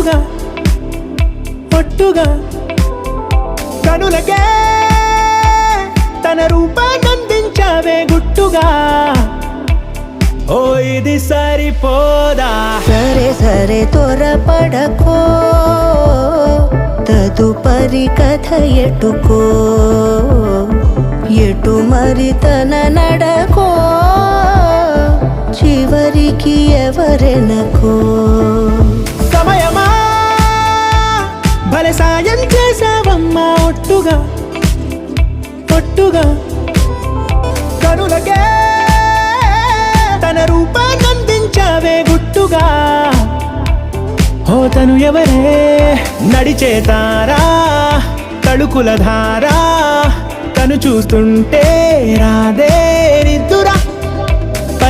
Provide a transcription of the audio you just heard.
ఒట్టుగా ఒట్టుగా కనులకే తన రూపాన్నందించావే గుట్టుగా. ఓ ఇది సరిపోదా? సరే సరే త్వరపడకో, తదుపరి కథ ఎటుకో, ఎటు మరి తన నడకో, చివరికి ఎవరెనకో. సమయమా భలే సాయం చేసావమ్మా ఒట్టుగా ఒట్టుగా కనులకే తన రూపాన్నందించావే గుట్టుగా. ఓ తను ఎవరే నడిచే తారా తళుకుల ధారా, తను చూస్తుంటే రాదే